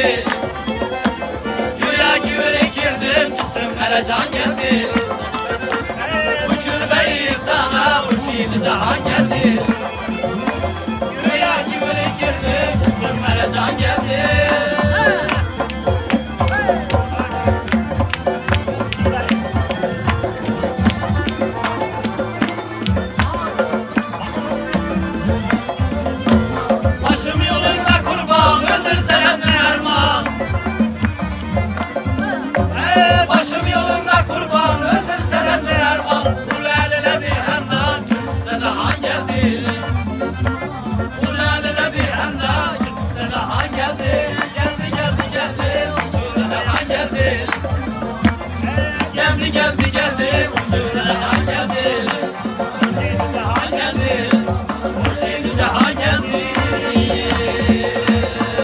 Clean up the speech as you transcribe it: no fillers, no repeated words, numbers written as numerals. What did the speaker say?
geldi. Güya ki ürkirdim cisimlere can geldi. Bu külbeyi sana uçuydu cahan geldi. Güya ki ürkirdim cisimlere can geldi. Başım yolunda kurban öldürsen Erman. Başım yolunda kurban öldürsen Erman. Bu lelele bir hendam çözse de han geldi.